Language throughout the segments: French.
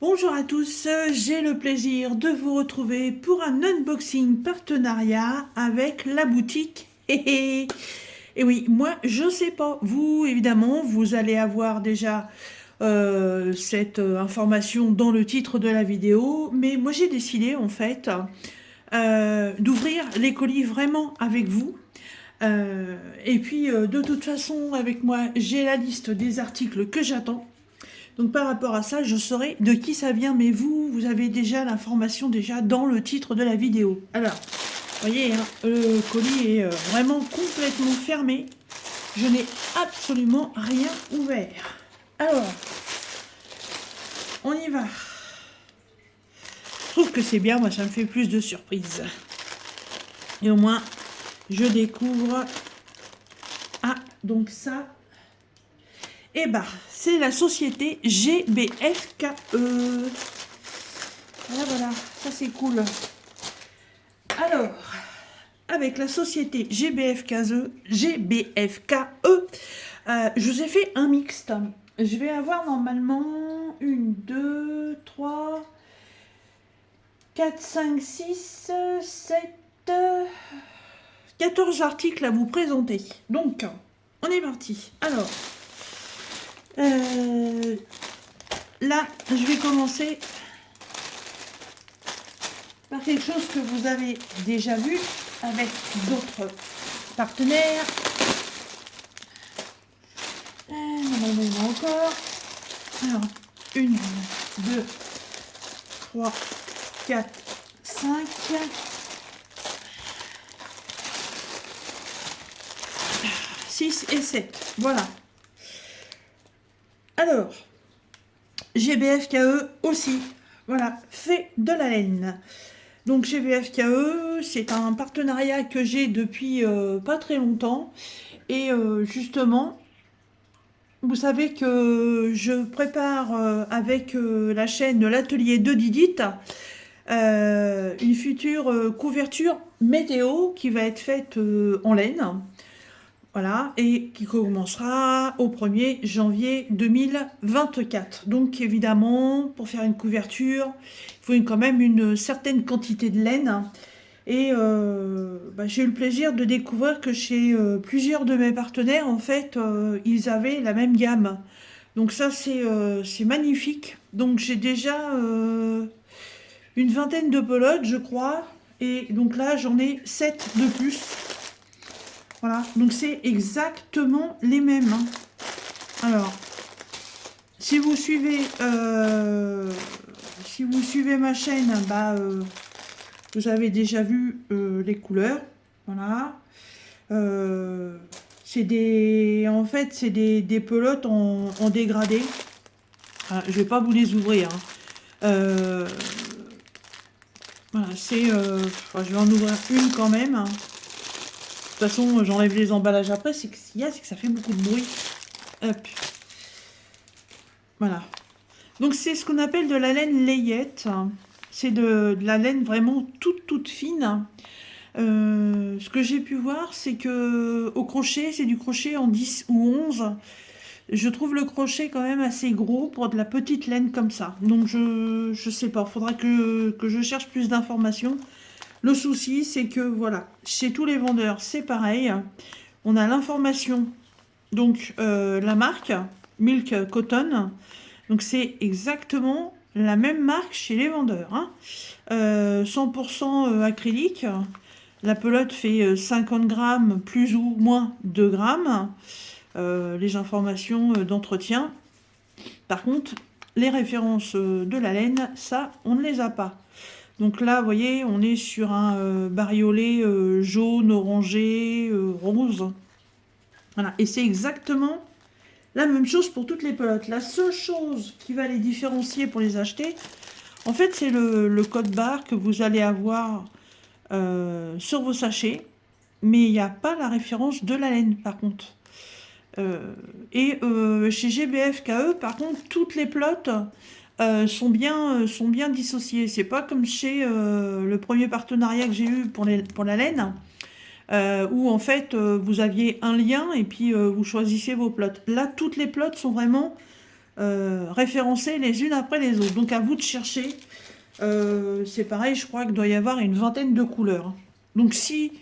Bonjour à tous, j'ai le plaisir de vous retrouver pour un unboxing partenariat avec la boutique. Et oui, moi je sais pas, vous évidemment, vous allez avoir déjà cette information dans le titre de la vidéo, mais moi j'ai décidé en fait d'ouvrir les colis vraiment avec vous. Et puis de toute façon avec moi j'ai la liste des articles que j'attends. Donc par rapport à ça, je saurai de qui ça vient, mais vous avez déjà l'information déjà dans le titre de la vidéo. Alors, vous voyez, hein, le colis est vraiment complètement fermé. Je n'ai absolument rien ouvert. Alors, on y va. Je trouve que c'est bien, moi ça me fait plus de surprises. Et au moins, je découvre... Ah, donc ça... Eh ben, c'est la société GBFKE. Voilà, voilà, ça c'est cool. Alors, avec la société GBFKE, je vous ai fait un mixte. Je vais avoir normalement 1, 2, 3, 4, 5, 6, 7, 14 articles à vous présenter. Donc, on est parti. Alors, là, je vais commencer par quelque chose que vous avez déjà vu avec d'autres partenaires. Non, encore. Alors, 1, 2, 3, 4, 5. 6 et 7. Voilà. Alors, GBFKE aussi. Voilà, fait de la laine. Donc GBFKE, c'est un partenariat que j'ai depuis pas très longtemps. Et justement, vous savez que je prépare avec la chaîne L'Atelier de Didit une future couverture météo qui va être faite en laine. Voilà, et qui commencera au 1er janvier 2024. Donc évidemment, pour faire une couverture, il faut quand même une certaine quantité de laine. Et j'ai eu le plaisir de découvrir que chez plusieurs de mes partenaires, en fait, ils avaient la même gamme. Donc ça, c'est magnifique. Donc j'ai déjà une vingtaine de pelotes, je crois. Et donc là, j'en ai 7 de plus. Voilà, donc c'est exactement les mêmes. Hein. Alors, si vous suivez ma chaîne, vous avez déjà vu les couleurs. Voilà. En fait, c'est des pelotes en dégradé. Voilà, je vais pas vous les ouvrir. Hein. Voilà, je vais en ouvrir une quand même. Hein. De toute façon, j'enlève les emballages après. C'est que ça fait beaucoup de bruit. Hop. Voilà. Donc, c'est ce qu'on appelle de la laine layette. C'est de la laine vraiment toute fine. Ce que j'ai pu voir, c'est que au crochet, c'est du crochet en 10 ou 11. Je trouve le crochet quand même assez gros pour de la petite laine comme ça. Donc, je sais pas. Il faudra que je cherche plus d'informations. Le souci, c'est que, voilà, chez tous les vendeurs, c'est pareil. On a l'information, donc la marque, Milk Cotton. Donc, c'est exactement la même marque chez les vendeurs. Hein. 100% acrylique. La pelote fait 50 grammes, plus ou moins 2 grammes. Les informations d'entretien. Par contre, les références de la laine, ça, on ne les a pas. Donc là, vous voyez, on est sur un bariolé jaune, orangé, rose. Voilà, et c'est exactement la même chose pour toutes les pelotes. La seule chose qui va les différencier pour les acheter, en fait, c'est le code barre que vous allez avoir sur vos sachets. Mais il n'y a pas la référence de la laine, par contre. Chez GBFKE, par contre, toutes les pelotes sont bien dissociées. C'est pas comme chez le premier partenariat que j'ai eu pour la laine, où en fait vous aviez un lien et puis vous choisissez vos pelotes. Là, toutes les pelotes sont vraiment référencées les unes après les autres. Donc à vous de chercher. C'est pareil, je crois qu'il doit y avoir une vingtaine de couleurs. Donc si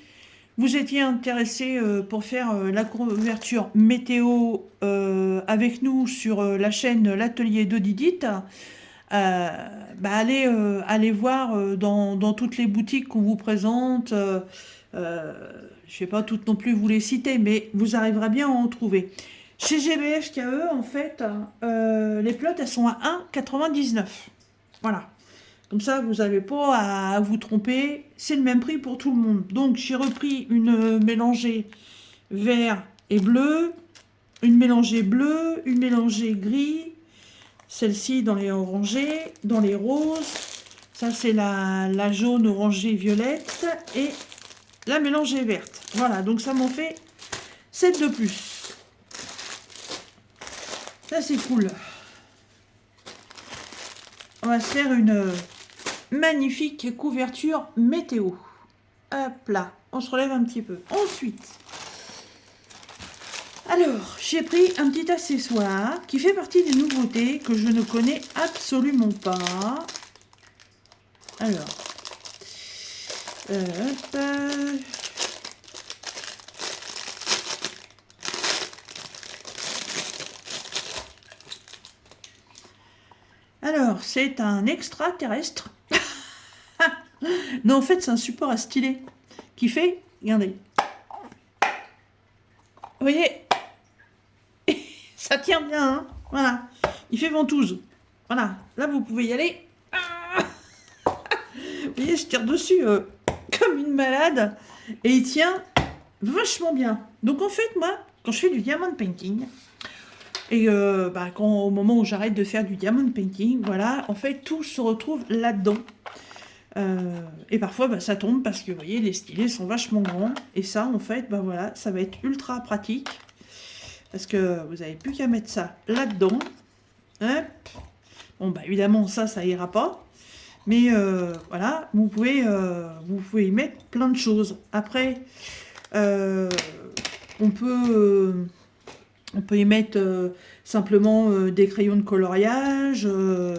vous étiez intéressé pour faire la couverture météo avec nous sur la chaîne L'Atelier de Didit, allez voir dans toutes les boutiques qu'on vous présente. Je ne vais pas toutes non plus vous les citer, mais vous arriverez bien à en trouver. Chez GBF KE, en fait, les pelotes, elles sont à 1,99. Voilà. Comme ça, vous n'avez pas à vous tromper. C'est le même prix pour tout le monde. Donc, j'ai repris une mélangée vert et bleu, une mélangée bleue, une mélangée gris, celle-ci dans les orangés, dans les roses. Ça, c'est la jaune, orangée, violette et la mélangée verte. Voilà, donc ça m'en fait 7 de plus. Ça, c'est cool. On va se faire une magnifique couverture météo. Hop là, on se relève un petit peu. Ensuite, alors, j'ai pris un petit accessoire qui fait partie des nouveautés que je ne connais absolument pas. Alors, hop. Alors, c'est un extraterrestre. Non, en fait, c'est un support à stylet qui fait, regardez. Vous voyez, ça tient bien, hein, voilà. Il fait ventouse. Voilà, là, vous pouvez y aller. Vous voyez, je tire dessus comme une malade. Et il tient vachement bien. Donc, en fait, moi, quand je fais du diamond painting, et au moment où j'arrête de faire du diamond painting, voilà, en fait, tout se retrouve là-dedans. Et parfois, ça tombe parce que, vous voyez, les stylets sont vachement grands. Et ça, en fait, voilà, ça va être ultra pratique. Parce que vous n'avez plus qu'à mettre ça là-dedans. Hop. Bon, évidemment, ça ira pas. Mais voilà, vous pouvez y mettre plein de choses. Après, on peut y mettre simplement des crayons de coloriage. Vous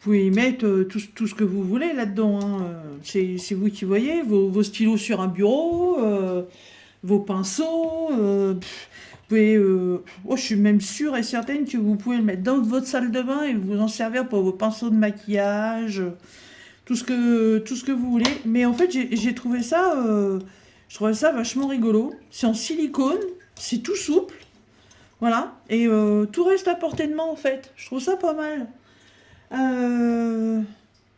pouvez y mettre tout ce que vous voulez là-dedans. Hein. C'est vous qui voyez. Vos stylos sur un bureau, vos pinceaux. Vous pouvez, je suis même sûre et certaine que vous pouvez le mettre dans votre salle de bain et vous en servir pour vos pinceaux de maquillage, tout ce que vous voulez. Mais en fait, j'ai trouvé ça, je trouvais ça vachement rigolo. C'est en silicone, c'est tout souple, voilà, et tout reste à portée de main en fait. Je trouve ça pas mal.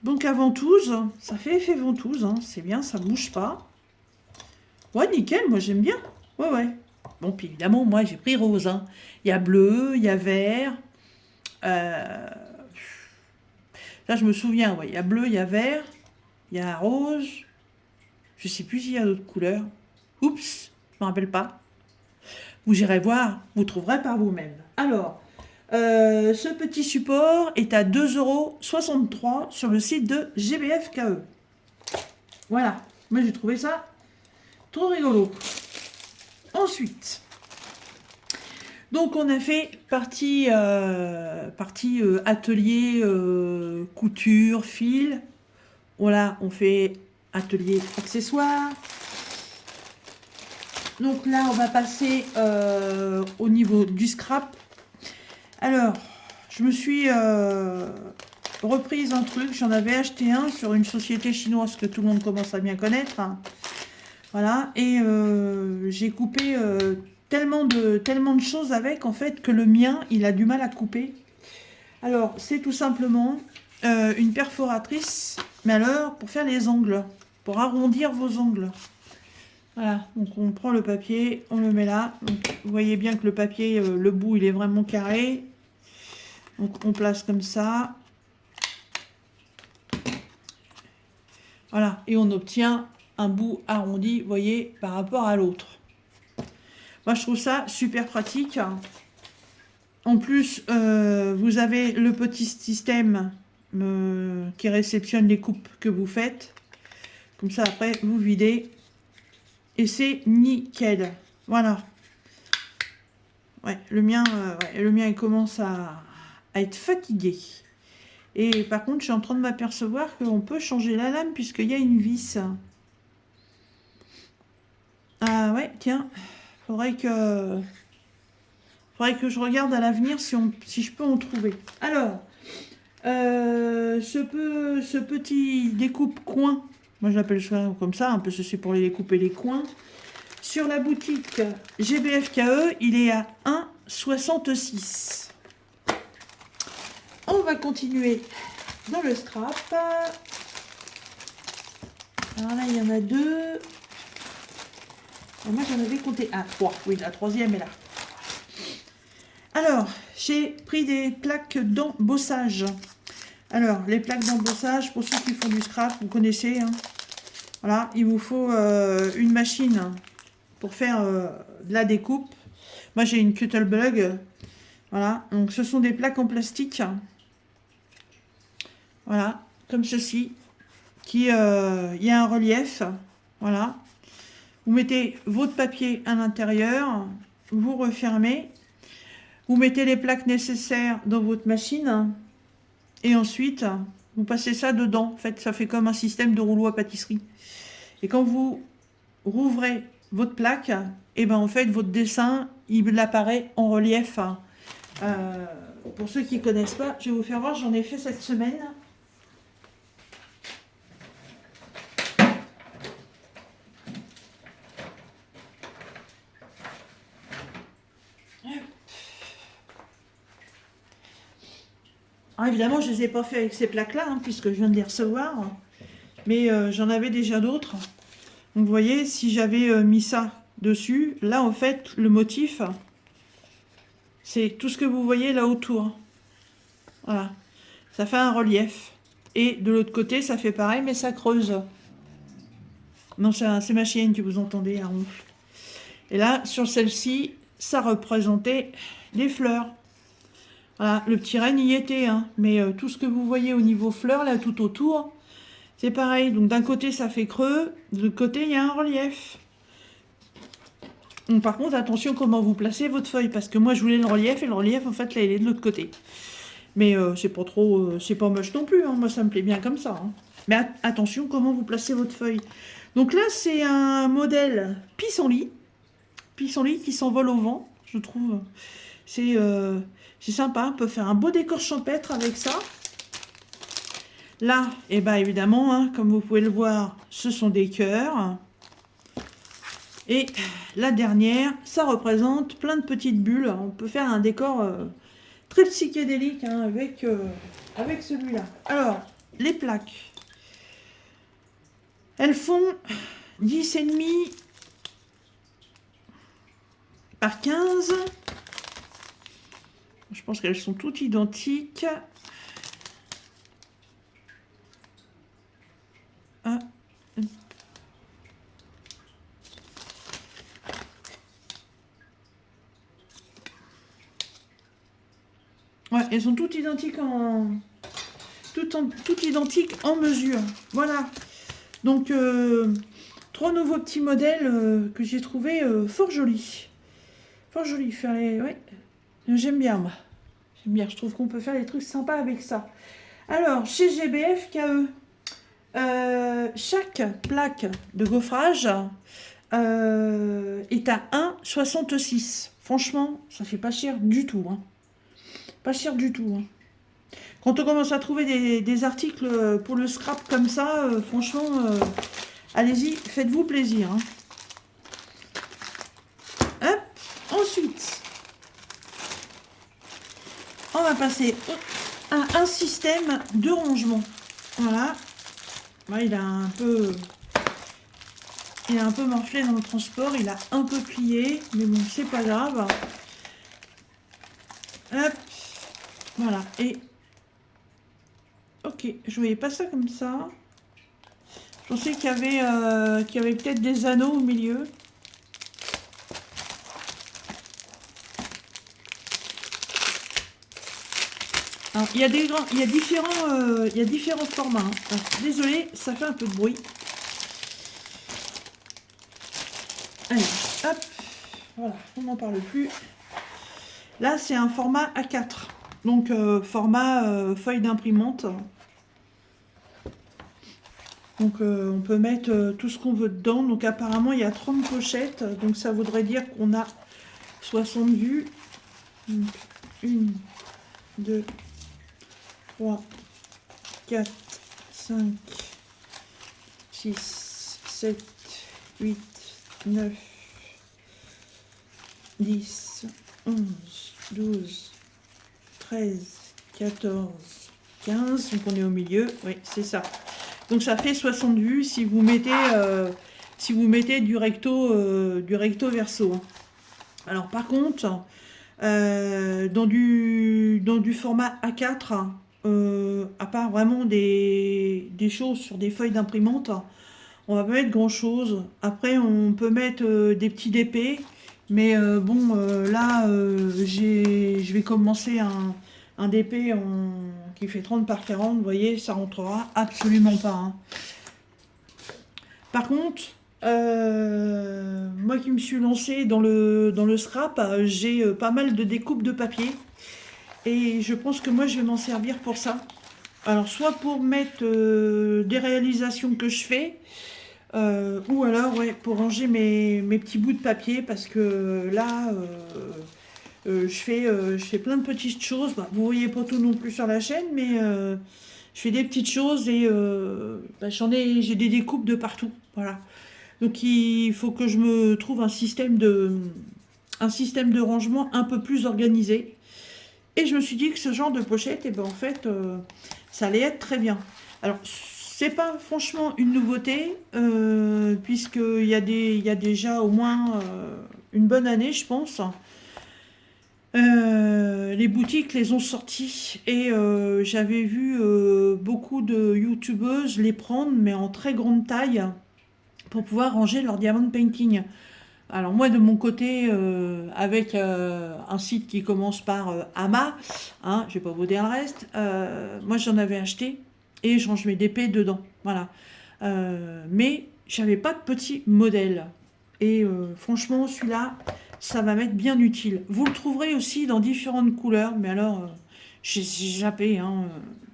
Donc à ventouse, ça fait effet ventouse, hein. C'est bien, ça bouge pas. Ouais, nickel, moi j'aime bien. Ouais. Bon, puis évidemment, moi j'ai pris rose. Hein. Il y a bleu, il y a vert. Là, je me souviens, il y a bleu, il y a vert, il y a rose. Je sais plus s'il y a d'autres couleurs. Oups, je me rappelle pas. Vous irez voir, vous trouverez par vous-même. Alors, ce petit support est à 2,63 € sur le site de GBF KE. Voilà, moi j'ai trouvé ça trop rigolo. Ensuite, donc on a fait partie atelier, couture, fil. Voilà, on fait atelier accessoires. Donc là, on va passer au niveau du scrap. Alors, je me suis reprise un truc. J'en avais acheté un sur une société chinoise que tout le monde commence à bien connaître. Hein. Voilà, et j'ai coupé tellement de choses avec, en fait, que le mien, il a du mal à couper. Alors, c'est tout simplement une perforatrice, mais alors, pour faire les ongles, pour arrondir vos ongles. Voilà, donc on prend le papier, on le met là. Donc, vous voyez bien que le papier, le bout, il est vraiment carré. Donc, on place comme ça. Voilà, et on obtient un bout arrondi, vous voyez, par rapport à l'autre. Moi, je trouve ça super pratique. En plus, vous avez le petit système qui réceptionne les coupes que vous faites. Comme ça, après, vous videz. Et c'est nickel. Voilà. Ouais, le mien il commence à être fatigué. Et par contre, je suis en train de m'apercevoir qu'on peut changer la lame puisqu'il y a une vis. Ah ouais, tiens, faudrait que, faudrait que je regarde à l'avenir si je peux en trouver. Alors, ce petit découpe-coin, moi j'appelle ça comme ça, un peu c'est pour les découper les coins. Sur la boutique GBFKE, il est à 1,66. On va continuer dans le scrap. Alors là, il y en a deux. Et moi, j'en avais compté un. Trois. Oui, la troisième est là. Alors, j'ai pris des plaques d'embossage. Alors, les plaques d'embossage, pour ceux qui font du scrap, vous connaissez. Hein. Voilà, il vous faut une machine pour faire de la découpe. Moi, j'ai une Cuttlebug. Voilà, donc ce sont des plaques en plastique. Voilà, comme ceci. Il y a un relief. Voilà. Vous mettez votre papier à l'intérieur. Vous refermez. Vous mettez les plaques nécessaires dans votre machine. Et ensuite, vous passez ça dedans. En fait, ça fait comme un système de rouleau à pâtisserie. Et quand vous rouvrez votre plaque, et ben en fait, votre dessin, il apparaît en relief. Pour ceux qui ne connaissent pas, je vais vous faire voir, j'en ai fait cette semaine. Alors évidemment, je ne les ai pas fait avec ces plaques-là, hein, puisque je viens de les recevoir. Mais j'en avais déjà d'autres. Donc vous voyez, si j'avais mis ça dessus, là en fait, le motif, c'est tout ce que vous voyez là autour. Voilà. Ça fait un relief. Et de l'autre côté, ça fait pareil, mais ça creuse. Non, c'est ma chienne que vous entendez, à ronfle. Et là, sur celle-ci, ça représentait des fleurs. Voilà, le petit renne y était, hein, mais tout ce que vous voyez au niveau fleurs, là, tout autour, c'est pareil. Donc d'un côté, ça fait creux, de l'autre côté, il y a un relief. Donc, par contre, attention comment vous placez votre feuille, parce que moi, je voulais le relief, et le relief, en fait, là, il est de l'autre côté. Mais c'est pas trop, c'est pas moche non plus, hein. Moi, ça me plaît bien comme ça. Hein. Mais attention comment vous placez votre feuille. Donc là, c'est un modèle pissenlit qui s'envole au vent, je trouve. C'est sympa, on peut faire un beau décor champêtre avec ça. Là, et ben évidemment, hein, comme vous pouvez le voir, ce sont des cœurs. Et la dernière, ça représente plein de petites bulles. On peut faire un décor très psychédélique hein, avec celui-là. Alors, les plaques. Elles font 10,5 par 15. Je pense qu'elles sont toutes identiques. Ah. Ouais, elles sont toutes identiques toutes identiques en mesure. Voilà. Donc, 3 nouveaux petits modèles que j'ai trouvé fort jolis. Fort jolis. Ouais. J'aime bien, moi. J'aime bien. Je trouve qu'on peut faire des trucs sympas avec ça. Alors, chez GBFKE, chaque plaque de gaufrage est à 1,66. Franchement, ça fait pas cher du tout. Hein. Pas cher du tout. Hein. Quand on commence à trouver des articles pour le scrap comme ça, franchement, allez-y, faites-vous plaisir. Hein. Hop. Ensuite, on va passer à un système de rangement. Voilà. Ouais, il a un peu morflé dans le transport, il a un peu plié, mais bon, c'est pas grave. Hop. Voilà. Et ok, je voyais pas ça comme ça. Je pensais qu'il y avait peut-être des anneaux au milieu. Alors, il y a différents formats. Hein. Alors, désolé, ça fait un peu de bruit. Allez, hop, voilà, on n'en parle plus. Là, c'est un format A4. Donc, format feuille d'imprimante. Donc, on peut mettre tout ce qu'on veut dedans. Donc, apparemment, il y a 30 pochettes. Donc, ça voudrait dire qu'on a 60 vues. Donc, 1, 2, 3, 4, 5, 6, 7, 8, 9, 10, 11, 12, 13, 14, 15. Donc, on est au milieu. Oui, c'est ça. Donc ça fait 60 vues si vous mettez du recto verso. Alors par contre, dans du format A4, à part vraiment des choses sur des feuilles d'imprimante, on va pas mettre grand chose. Après on peut mettre des petits DP, mais bon là je vais commencer un DP qui fait 30 par 40, vous voyez, ça rentrera absolument pas. Hein. Par contre, moi qui me suis lancée dans le scrap, j'ai pas mal de découpes de papier. Et je pense que moi, je vais m'en servir pour ça. Alors, soit pour mettre des réalisations que je fais, ou alors, ouais, pour ranger mes petits bouts de papier, parce que là, je fais plein de petites choses. Bah, vous voyez pas tout non plus sur la chaîne, mais je fais des petites choses et bah, j'ai des découpes de partout. Voilà. Donc il faut que je me trouve un système de rangement un peu plus organisé. Et je me suis dit que ce genre de pochette, eh ben, en fait, ça allait être très bien. Alors, c'est pas franchement une nouveauté, puisqu'il il y a déjà au moins une bonne année, je pense. Les boutiques les ont sortis et j'avais vu beaucoup de youtubeuses les prendre, mais en très grande taille, pour pouvoir ranger leur diamond painting. Alors moi de mon côté, avec un site qui commence par Ama, hein, je vais pas vous dire le reste, moi j'en avais acheté et je range mes DP dedans, voilà. Mais j'avais pas de petit modèle. Et franchement celui-là, ça va m'être bien utile. Vous le trouverez aussi dans différentes couleurs, mais alors j'ai zappé, hein,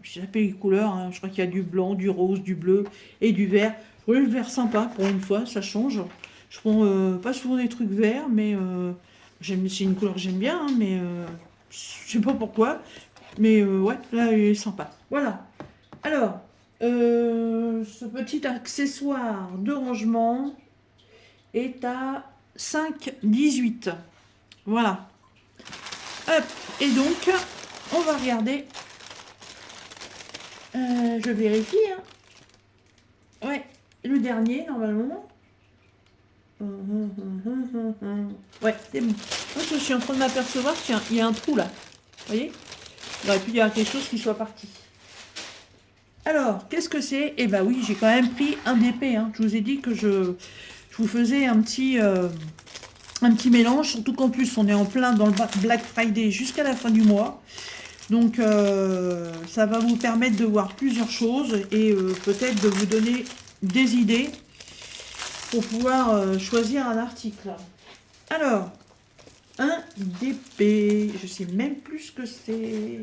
j'ai zappé les couleurs, hein. Je crois qu'il y a du blanc, du rose, du bleu et du vert. Oui, le vert sympa pour une fois, ça change. Je prends pas souvent des trucs verts, mais c'est une couleur que j'aime bien, hein, mais je sais pas pourquoi. Mais ouais, là, il est sympa. Voilà. Alors, ce petit accessoire de rangement est à 5,18. Voilà. Hop. Et donc, on va regarder. Je vérifie. Hein. Ouais, le dernier, normalement. Ouais, c'est bon. Moi, je suis en train de m'apercevoir qu'il y a un trou là. Vous voyez? Il aurait pu y avoir quelque chose qui soit parti. Alors, qu'est-ce que c'est? Eh ben oui, j'ai quand même pris un DP. Hein. Je vous ai dit que je vous faisais un petit mélange. Surtout qu'en plus, on est en plein dans le Black Friday jusqu'à la fin du mois. Donc, ça va vous permettre de voir plusieurs choses et peut-être de vous donner des idées pour pouvoir choisir un article. Alors, un DP, je sais même plus ce que c'est.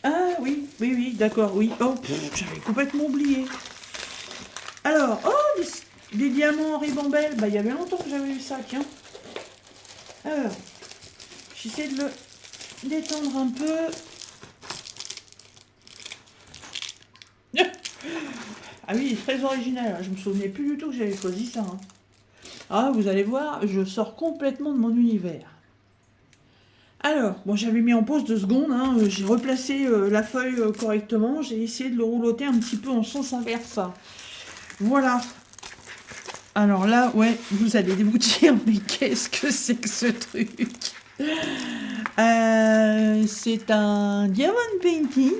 Ah oui, oui, oui, d'accord, oui. Oh, j'avais complètement oublié. Alors, oh, des diamants en ribambelle. Bah, il y avait longtemps que j'avais eu ça, tiens. Alors, j'essaie de le détendre un peu. Ah oui, il est très original. Je me souvenais plus du tout que j'avais choisi ça. Hein. Ah, vous allez voir, je sors complètement de mon univers. Alors, bon, j'avais mis en pause 2 secondes. Hein, j'ai replacé la feuille correctement. J'ai essayé de le rouloter un petit peu en sens inverse. Voilà. Alors là, ouais, vous allez vous dire, mais qu'est-ce que c'est que ce truc? C'est un diamond painting.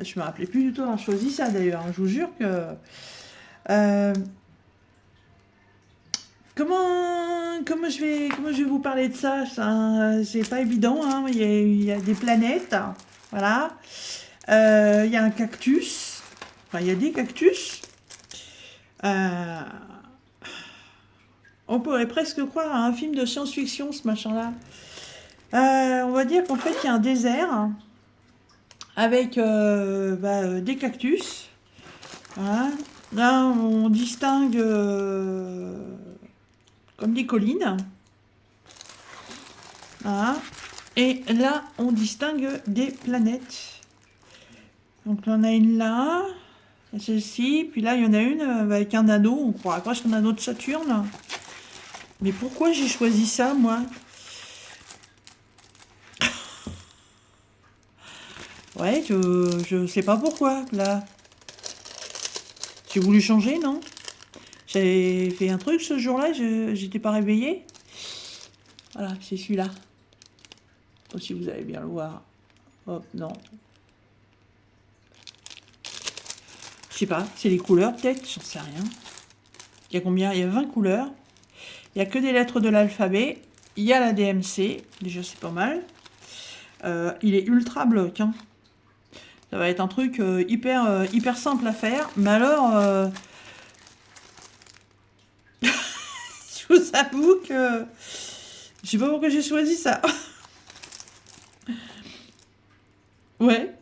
Je me rappelais plus du tout avoir choisi ça d'ailleurs. Je vous jure que. Comment je vais vous parler de ça? C'est pas évident. Hein. Il y a des planètes. Voilà. Il y a un cactus. Enfin, il y a des cactus. On pourrait presque croire à un film de science-fiction, ce machin-là. On va dire qu'en fait, il y a un désert avec des cactus. Voilà. Là, on distingue comme des collines. Voilà. Et là, on distingue des planètes. Donc, on a une là, celle-ci, puis là, il y en a une avec un anneau. On croirait presque un anneau de Saturne. Mais pourquoi j'ai choisi ça, moi? Ouais, je sais pas pourquoi, là. J'ai voulu changer, non? J'avais fait un truc ce jour-là, j'étais pas réveillée. Voilà, c'est celui-là. Si vous allez bien le voir. Hop, non. Je sais pas, c'est les couleurs peut-être, j'en sais rien. Il y a combien? Il y a 20 couleurs. Il n'y a que des lettres de l'alphabet. Il y a la DMC, déjà c'est pas mal. Il est ultra bloc, hein. Ça va être un truc hyper simple à faire. Mais alors, je vous avoue que je sais pas pourquoi j'ai choisi ça. Ouais.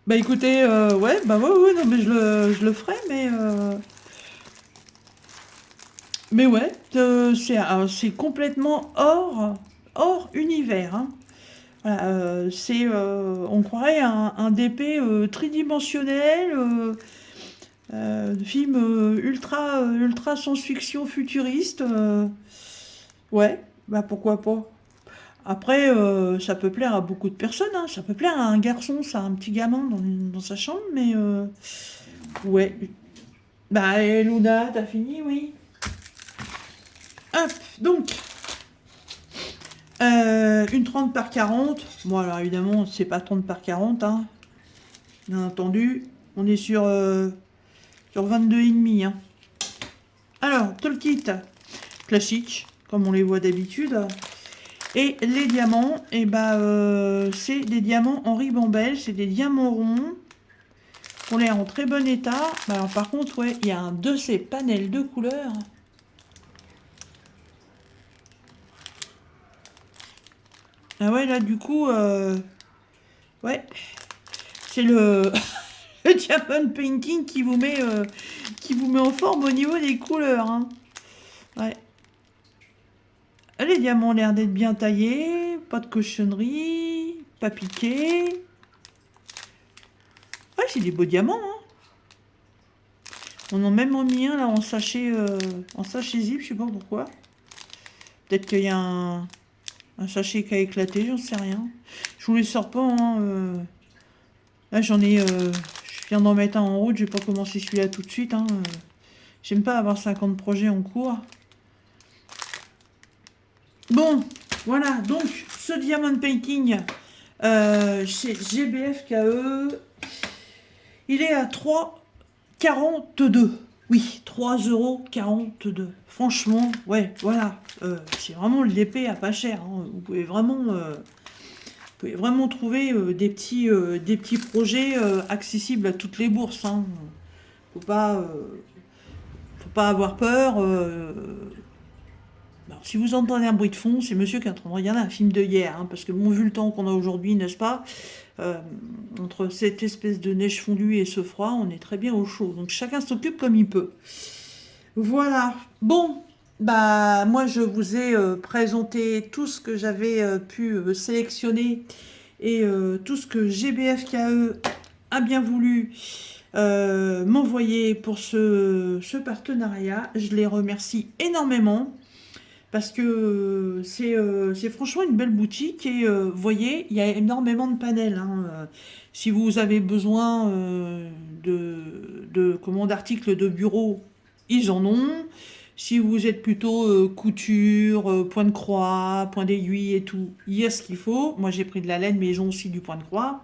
Bah écoutez, ouais, non, mais je le ferai, mais ouais, c'est complètement hors univers, hein. Voilà, on croirait un DP tridimensionnel, film ultra science-fiction futuriste. Ouais, bah pourquoi pas. Après, ça peut plaire à beaucoup de personnes, hein. Ça peut plaire à un garçon, ça, un petit gamin dans sa chambre, mais ouais. Bah, et Luna, t'as fini, oui. Hop, donc, une 30 par 40. Bon, alors évidemment, c'est pas 30 par 40, hein. Bien entendu. On est sur 22,5, hein. Alors, toolkit classique, comme on les voit d'habitude. Et les diamants, et c'est des diamants en ribambelle, c'est des diamants ronds. On est en très bon état. Alors par contre, ouais, il y a un de ces panels de couleurs. Ah ouais, là du coup, ouais, c'est le, le diamond painting qui vous met en forme au niveau des couleurs, hein. Ouais. Les diamants ont l'air d'être bien taillés, pas de cochonnerie, pas piqué. Ouais, c'est des beaux diamants, hein. On en a même mis un là en sachet zip, je sais pas pourquoi. Peut-être qu'il y a un sachet qui a éclaté, j'en sais rien. Je vous les sors pas, hein. Là j'en ai, je viens d'en mettre un en route, je vais pas commencer celui-là tout de suite, hein. J'aime pas avoir 50 projets en cours. Bon, voilà, donc ce diamond painting chez GBFKE, il est à 3,42. Oui, 3,42 €. Franchement, ouais, voilà. C'est vraiment le DP à pas cher, hein. Vous pouvez vraiment trouver des petits projets accessibles à toutes les bourses, hein. Faut pas, faut pas avoir peur. Alors, si vous entendez un bruit de fond, c'est monsieur qui est en train de regarder un film de hier, hein, parce que bon, vu le temps qu'on a aujourd'hui, n'est-ce pas, entre cette espèce de neige fondue et ce froid, on est très bien au chaud. Donc chacun s'occupe comme il peut. Voilà. Bon, bah moi je vous ai présenté tout ce que j'avais pu sélectionner et tout ce que GBFKE a bien voulu m'envoyer pour ce partenariat. Je les remercie énormément. Parce que c'est franchement une belle boutique et vous voyez, il y a énormément de panels, hein. Si vous avez besoin d'articles de bureau, ils en ont. Si vous êtes plutôt couture, point de croix, point d'aiguille et tout, il y a ce qu'il faut. Moi j'ai pris de la laine, mais ils ont aussi du point de croix.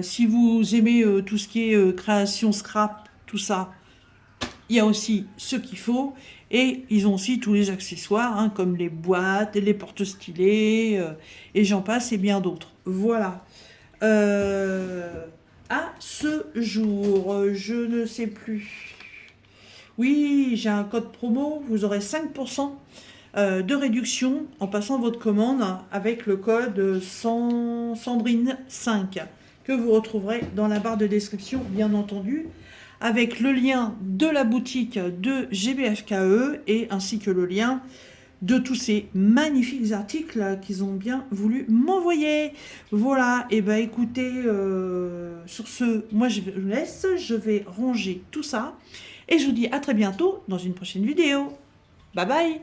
Si vous aimez tout ce qui est création scrap, tout ça, il y a aussi ce qu'il faut. Et ils ont aussi tous les accessoires, hein, comme les boîtes, les porte-stylés, et j'en passe, et bien d'autres. Voilà. À ce jour, je ne sais plus. Oui, j'ai un code promo, vous aurez 5% de réduction en passant votre commande avec le code Sandrine5 que vous retrouverez dans la barre de description, bien entendu, avec le lien de la boutique de GBFKE et ainsi que le lien de tous ces magnifiques articles qu'ils ont bien voulu m'envoyer. Voilà, et ben écoutez, sur ce, moi je vous laisse, je vais ranger tout ça et je vous dis à très bientôt dans une prochaine vidéo. Bye bye.